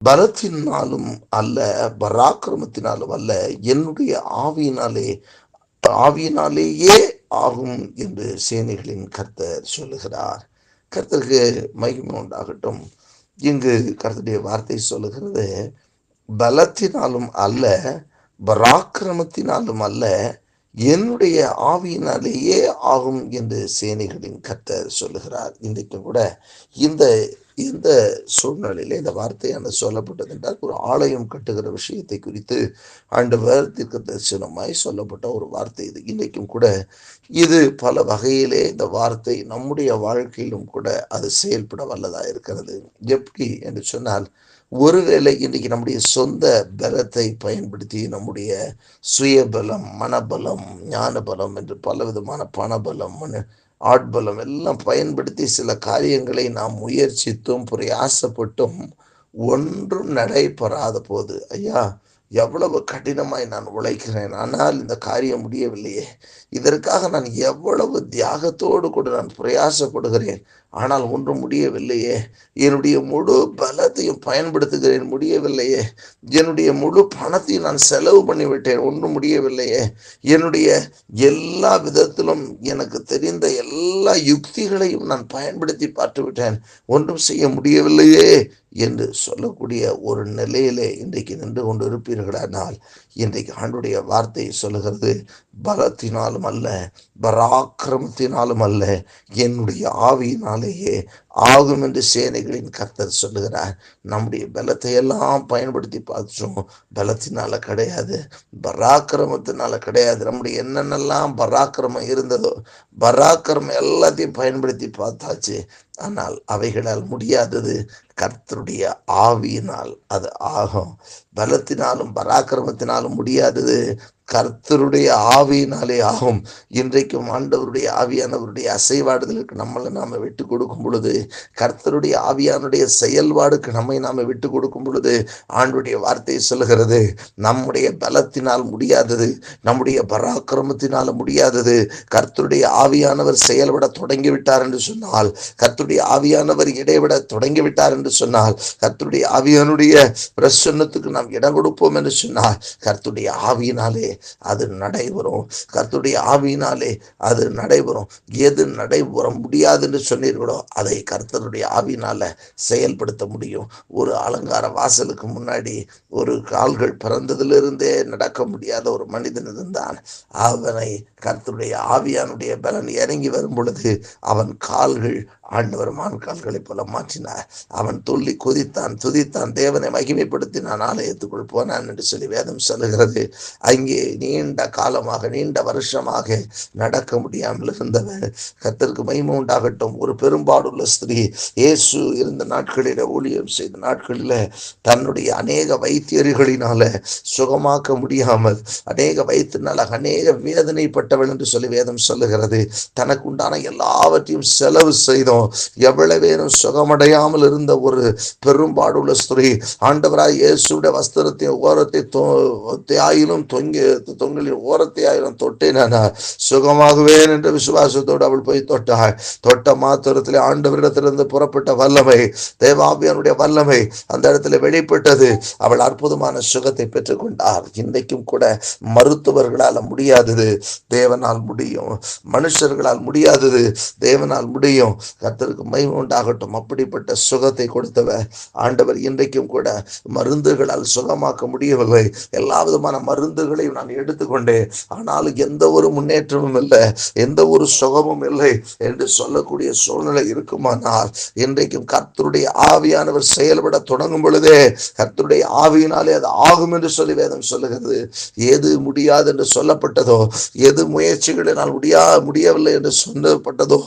பலத்தினாலும் அல்ல, பராக்கிரமத்தினாலும் அல்ல, என்னுடைய ஆவியினாலேயே ஆகும் என்று சேனைகளின் கர்த்தர் சொல்லுகிறார். கர்த்தருக்கு மகிமை உண்டாகட்டும். இங்கு கர்த்தருடைய வார்த்தை சொல்லுகிறது, பலத்தினாலும் அல்ல, பராக்கிரமத்தினாலும் அல்ல, என்னுடைய ஆவியினாலேயே ஆகும் என்று சேனைகளின் கர்த்தர் சொல்லுகிறார். இன்றைக்கும் கூட இந்த இந்த சூழ்நிலையில இந்த வார்த்தையான சொல்லப்பட்டது என்றால், ஒரு ஆலயம் கட்டுகிற விஷயத்தை குறித்து ஆண்டவர் தீர்க்கதரிசனமாய் சொல்லப்பட்ட ஒரு வார்த்தை இது. இன்றைக்கும் கூட இது பல வகையிலே இந்த வார்த்தை நம்முடைய வாழ்க்கையிலும் கூட அது செயல்பட வல்லதா இருக்கிறது. எப்படி என்று சொன்னால், ஒருவேளை இன்றைக்கு நம்முடைய சொந்த பலத்தை பயன்படுத்தி நம்முடைய சுயபலம், மனபலம், ஞான பலம் என்று பலவிதமான பணபலம், ஆட்பலம் எல்லாம் பயன்படுத்தி சில காரியங்களை நாம் முயற்சித்தும் பிரயாசப்பட்டும் ஒன்றும் நடைபெறாத போது, ஐயா எவ்வளவு கடினமாய் நான் உழைக்கிறேன், ஆனால் இந்த காரியம் முடியவில்லையே, இதற்காக நான் எவ்வளவு தியாகத்தோடு கூட நான் பிரயாசப்படுகிறேன், ஆனால் ஒன்றும் முடியவில்லையே, என்னுடைய முழு பலத்தையும் பயன்படுத்துகிறேன், முடியவில்லையே, என்னுடைய முழு பணத்தையும் நான் செலவு பண்ணிவிட்டேன், ஒன்றும் முடியவில்லையே, என்னுடைய எல்லா விதத்திலும் எனக்கு தெரிந்த எல்லா யுக்திகளையும் நான் பயன்படுத்தி பார்த்து விட்டேன், ஒன்றும் செய்ய முடியவில்லையே என்று சொல்லக்கூடிய ஒரு நிலையிலே இன்றைக்கு நின்று கொண்டு இருப்பீர்களானால், இன்றைக்கு ஆண்டுடைய வார்த்தை சொல்லுகிறது, பலத்தினாலும் அல்ல, பராக்கிரமத்தினாலும் அல்ல, என்னுடைய ஆவியினாலேயே ஆகும் என்று சேனைகளின் கர்த்தர் சொல்லுகிறார். நம்முடைய பலத்தை எல்லாம் பயன்படுத்தி பார்த்தோம், பலத்தினால கிடையாது, பராக்கிரமத்தினால கிடையாது. நம்முடைய என்னென்னலாம் பராக்கிரமம் இருந்ததோ பராக்கிரமம் எல்லாத்தையும் பயன்படுத்தி பார்த்தாச்சு, ஆனால் அவைகளால் முடியாதது. கர்த்தருடைய ஆவியினால் அது ஆகும். பலத்தினாலும் பராக்கிரமத்தினாலும் முடியாதது, கர்த்தருடைய ஆவியினாலே ஆகும். இன்றைக்கும் ஆண்டவருடைய ஆவியானவருடைய அசைவாடுதலுக்கு நம்மளை நாம விட்டு கொடுக்கும் பொழுது, கர்த்தருடைய ஆவியானுடைய செயல்பாடுக்கு நம்மை நாம விட்டு கொடுக்கும் பொழுது, ஆண்டுடைய வார்த்தை சொல்லுகிறது, நம்முடைய பலத்தினால் முடியாதது, நம்முடைய பராக்கிரமத்தினால முடியாதது, கர்த்தருடைய ஆவியானவர் செயல்பட தொடங்கிவிட்டார் என்று சொன்னால், கர்த்தருடைய ஆவியானவர் இடைவிட தொடங்கிவிட்டார் என்று சொன்னால், கர்த்தருடைய ஆவியானுடைய பிரசன்னத்துக்கு நாம் இடம் கொடுப்போம் என்று சொன்னால், கர்த்தருடைய ஆவியினாலே அது நடைபெறும். கர்த்தருடைய ஆவியினாலே அது நடைபெறும். எது நடைபெற முடியாது என்று சொன்னீர்களோ அதை கர்த்தருடைய ஆவியினால செயல்படுத்த முடியும். ஒரு அலங்கார வாசலுக்கு முன்னாடி ஒரு கால்கள் பிறந்ததிலிருந்தே நடக்க முடியாத ஒரு மனிதன் இருந்தான். அவனை கர்த்தருடைய ஆவியானுடைய பலன் இறங்கி வரும் பொழுது அவன் கால்கள் ஆண்டவர் மான் கால்களைப் போல மாற்றினார். அவன் துள்ளி குதித்தான், துதித்தான், தேவனை மகிமைப்படுத்தினான், ஆலயத்துக்குள் போனான் என்று சொல்லி வேதம் சொல்லுகிறது. அங்கே நீண்ட காலமாக, நீண்ட வருஷமாக நடக்க முடியாமல் இருந்தவர், கர்த்தருக்கு மகிமை உண்டாகட்டும், ஒரு பெரும்பாடுள்ள ஸ்திரீ, இயேசு இருந்த நாட்களில, ஊழியம் செய்த நாட்களில, தன்னுடைய அநேக வைத்தியர்களினால சுகமாக்க முடியாமல், அநேக வைத்தியனால அநேக வேதனைப்பட்டவள் என்று சொல்லி வேதம் சொல்லுகிறது. தனக்கு உண்டான எல்லாவற்றையும் செலவு செய்தோம், எவ்வளவேனும் சுகமடையாமல் இருந்த ஒரு பெரும்பாடுள்ள ஸ்திரீ, ஆண்டவராய் இயேசுடைய வஸ்திரத்தின் ஓரத்தை ஆயிலும் தொங்கலின் ஓரத்தை ஆயிலும் தொட்டேன், சுகமாகுவேன் என்ற விசுவாசத்தோடு அவள் போய் தொட்டாள். தொட்ட மாத்திரத்திலே ஆண்டவரிடத்திலிருந்து புறப்பட்ட வல்லமை, தேவாவியனுடைய வல்லமை அந்த இடத்துல வெளிப்பட்டது. அவள் அற்புதமான சுகத்தை பெற்றுக் கொண்டார். இன்றைக்கும் கூட மருத்துவர்களால் முடியாதது தேவனால் முடியும், மனுஷர்களால் முடியாதது தேவனால் முடியும். கர்த்தருக்கு மகிமை உண்டாகட்டும். அப்படிப்பட்ட சுகத்தை கொடுத்தவர் ஆண்டவர் இன்றைக்கும் கூட மருந்துகளால் சுகமாக்க முடியவில்லை. எல்லா விதமான மருந்துகளையும் நான் எடுத்துக்கொண்டேன், ஆனாலும் எந்த ஒரு முன்னேற்றமும் இல்லை, எந்த ஒரு சுகமும் இல்லை என்று சொல்லக்கூடிய சூழ்நிலை இருக்குமானால், இன்றைக்கும் கர்த்தருடைய ஆவியானவர் செயல்பட தொடங்கும் பொழுதே கர்த்தருடைய ஆவியினாலே அது ஆகும் என்று சொல்லி வேதம் சொல்லுகிறது. எது முடியாது என்று சொல்லப்பட்டதோ, எது முயற்சிகளினால் முடியவில்லை என்று சொல்லப்பட்டதோ,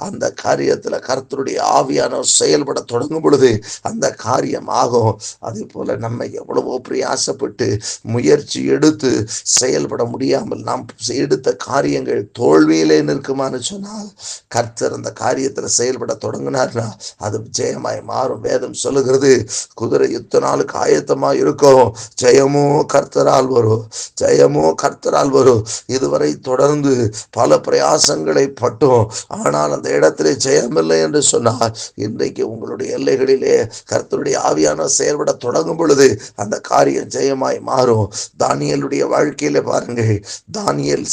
அந்த காரியத்தில் கர்த்தருடைய ஆவியானவர் செயல்பட தொடங்கும் பொழுது அந்த காரியம் ஆகும். அதே போல நம்ம எவ்வளவோ பிரயாசப்பட்டு முயற்சி எடுத்து செயல்பட முடியாமல் நாம் எடுத்த காரியங்கள் தோல்வியிலே நிற்குமான்னு சொன்னால், கர்த்தர் அந்த காரியத்தில் செயல்பட தொடங்கினார்னா அது ஜெயமாய் மாறும். வேதம் சொல்லுகிறது, குதிரை யுத்த நாளுக்கு ஆயத்தமா இருக்கும், ஜெயமோ கர்த்தரால் வரும், ஜெயமோ கர்த்தரால் வரும். இதுவரை தொடர்ந்து பல பிரயாசங்களை பட்டோம், ஆனால் அந்த இடத்திலே ஜெயமில்லை என்று சொன்னார். இன்றைக்கு உங்களுடைய எல்லைகளிலே கர்த்தருடைய ஆவியான செயல்பட தொடங்கும் பொழுது அந்த காரியம் ஜெயமாய் மாறும். தானியேலுடைய வாழ்க்கையில பாருங்கள், தானியேல்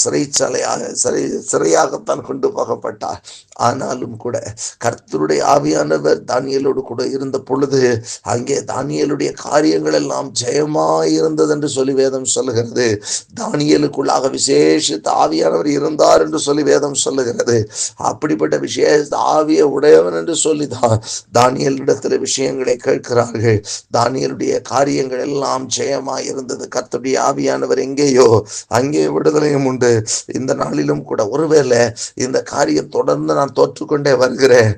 சிறையாகத்தான் கொண்டு போகப்பட்டார். ஆனாலும் கூட கர்த்தருடைய ஆவியானவர் தானியேலோடு கூட இருந்த பொழுது அங்கே தானியேலுடைய காரியங்கள் எல்லாம் ஜெயமாய் இருந்தது என்று சொல்லி வேதம் சொல்லுகிறது. தானியேலுக்குள்ளாக விசேஷித்த ஆவியானவர் இருந்தார் என்று சொல்லி வேதம் சொல்லுகிறது. அப்படிப்பட்ட விசேஷ ஆவிய உடையவன் என்று சொல்லி தானியேலிடத்தில் விஷயங்களை கேட்கிறார்கள். தானியேலுடைய காரியங்கள் எல்லாம் ஜெயமாய் இருந்தது. கர்த்தருடைய ஆவியானவர் எங்கேயோ அங்கே விடுதலையும் உண்டு. இந்த நாளிலும் கூட ஒருவேளை இந்த காரியம் தொடர்ந்து நான் தோற்றுக்கொண்டே வருகிறேன்,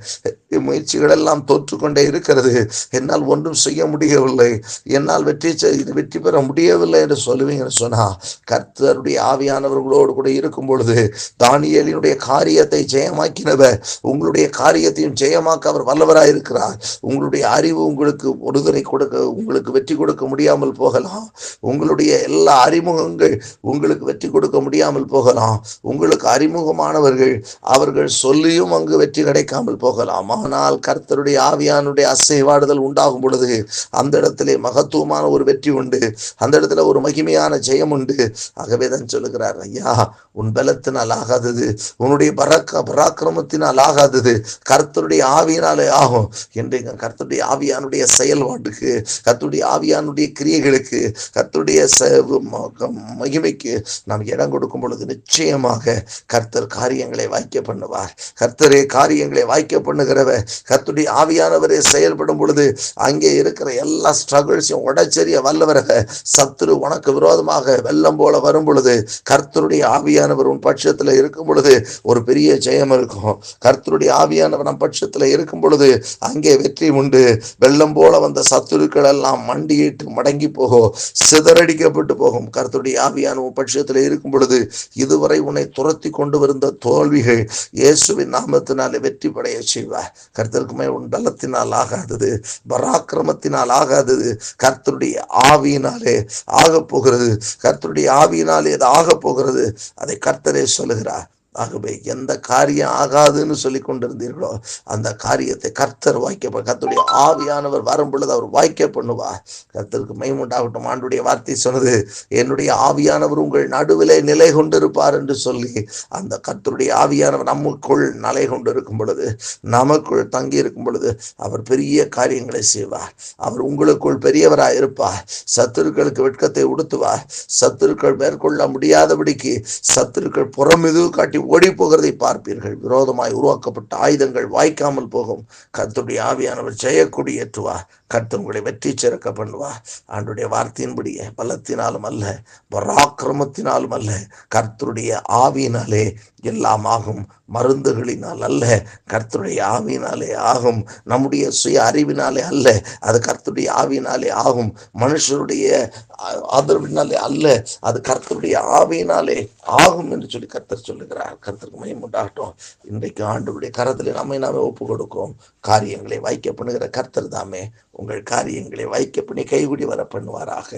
முயற்சிகள் எல்லாம் தோற்றுக்கொண்டே இருக்கிறது, என்னால் ஒன்றும் செய்ய முடியவில்லை, என்னால் வெற்றி பெற முடியவில்லை என்று சொல்லுவீங்கன்னு சொன்னா, கர்த்தருடைய ஆவியானவர்களோடு கூட இருக்கும் பொழுது தானியேலினுடைய காரியத்தை ஜெயமாக்கினவர் உங்களுடைய காரியத்தையும் ஜெயமாக்க அவர் வல்லவராய் இருக்கிறார். உங்களுடைய அறிவு உங்களுக்கு ஒருதலை கொடுக்க, உங்களுக்கு வெற்றி கொடுக்க முடியாமல் போகலாம். உங்களுடைய எல்லா அறிமுகங்கள் உங்களுக்கு வெற்றி கொடுக்க முடியாமல் போகலாம். உங்களுக்கு அறிமுகமானவர்கள் அவர்கள் சொல்லியும் அங்கு வெற்றி கிடைக்காமல் போகலாம். ஆனால் கர்த்தருடைய ஆவியானுடைய அசைவாடுதல் உண்டாகும் பொழுது அந்த இடத்திலே மகத்துவமான ஒரு வெற்றி உண்டு, அந்த இடத்துல ஒரு மகிமையான ஜெயம் உண்டு. ஆகவே தான் சொல்லுகிறார், ஐயா உன் பலத்தினால் ஆகாதது, உன்னுடைய பராக்கிரமத்தினால் ஆகாதது, கர்த்தருடைய ஆவியினாலே ஆகும். இன்றைக்கு கர்த்தருடைய ஆவியானுடைய செயல்பாட்டுக்கு, கர்த்தருடைய ஆவியானுடைய கிரியைகளுக்கு, கர்த்தருடைய மகிமைக்கு நாம் இடம் கொடுக்கும் பொழுது நிச்சயமாக கர்த்தர் காரியங்களை வாய்க்க பண்ணுவார். கர்த்தரே காரியங்களை வாய்க்க பண்ணுகிறவர். கர்த்தருடைய ஆவியானவரே செயல்படும் பொழுது அங்கே இருக்கிற எல்லா ஸ்ட்ரகிள்ஸையும் உடைச்செறிய வல்லவர. சத்துரு உனக்கு விரோதமாக வெள்ளம் போல வரும் பொழுது கர்த்தருடைய ஆவியானவர் உன் பட்சத்தில் இருக்கும் பொழுது ஒரு பெரிய ஜெயம் இருக்கும். கர்த்தருடைய ஆவியானவர் நம் பட்சத்தில் இருக்கும் பொழுது அங்கே வெற்றி உண்டு. வெள்ளம் போல வந்த சத்துருக்கள் எல்லாம் மண்டியிட்டு மடங்கி போகும், சிதறடிக்கப்பட்டு போகும். கர்த்தருடைய ஆவியான உன் பட்சத்தில் இருக்கும் பொழுது இதுவரை உன்னை துரத்தி கொண்டு வந்த தோல்விகள் இயேசுவின் நாமத்தினாலே வெற்றி படைய செய்வார். கர்த்தருக்குமே உன் பலத்தினால் ஆகாதது, பராக்கிரமத்தினால் ஆகாதது, கர்த்தருடைய ஆவியினாலே ஆக போகிறது. கர்த்தருடைய ஆவியினாலே அது ஆக போகிறது. அதை கர்த்தரே சொல்லுகிறார். ஆகவே எந்த காரியம் ஆகாதுன்னு சொல்லி கொண்டிருந்தீர்களோ அந்த காரியத்தை கர்த்தர் வாய்க்க, கர்த்தருடைய ஆவியானவர் வரும் பொழுது அவர் வாய்க்க பண்ணுவார். கர்த்தருக்கு மகிமையுண்டாகட்டும். ஆண்டுடைய வார்த்தை சொன்னது, என்னுடைய ஆவியானவர் உங்கள் நடுவிலே நிலை கொண்டிருப்பார் என்று சொல்லி, அந்த கர்த்தருடைய ஆவியானவர் நமக்குள் நிலை கொண்டிருக்கும் பொழுது, நமக்குள் தங்கி இருக்கும் பொழுது அவர் பெரிய காரியங்களை செய்வார். அவர் உங்களுக்குள் பெரியவராய் இருப்பார். சத்துருக்களுக்கு வெட்கத்தை உடுத்துவார். சத்துருக்கள் மேற்கொள்ள முடியாதபடிக்கு சத்துருக்கள் புறமிது காட்டி ஓடி போகிறதை பார்ப்பீர்கள். விரோதமாய் உருவாக்கப்பட்ட ஆயுதங்கள் வாய்க்காமல் போகும். கர்த்தருடைய ஆவியானவர் ஜெயக்கொடி ஏற்றுவார். கர்த்தர் உங்களை வெற்றி சிறக்க பண்ணுவார். ஆண்டுடைய வார்த்தையின்படியே பலத்தினாலும் அல்ல, பராக்கிரமத்தினாலும் அல்ல, கர்த்தருடைய ஆவியினாலே எல்லாம் ஆகும். மருந்துகளினால் அல்ல, கர்த்தருடைய ஆவியினாலே ஆகும். நம்முடைய சுய அறிவினாலே அல்ல, அது கர்த்தருடைய ஆவியினாலே ஆகும். மனுஷருடைய ஆதரவினாலே அல்ல, அது கர்த்தருடைய ஆவியினாலே ஆகும் என்று சொல்லி கர்த்தர் சொல்லுகிறார். கர்த்தருக்கு மகிமை உண்டாகட்டும். இன்றைக்கு ஆண்டவருடைய கரத்தில் நாமே ஒப்பு கொடுக்கும். காரியங்களை வாய்க்க பண்ணுகிற கர்த்தர் தாமே உங்கள் காரியங்களை வாய்க்க பண்ணி கைகூடி வர பண்ணுவாராக.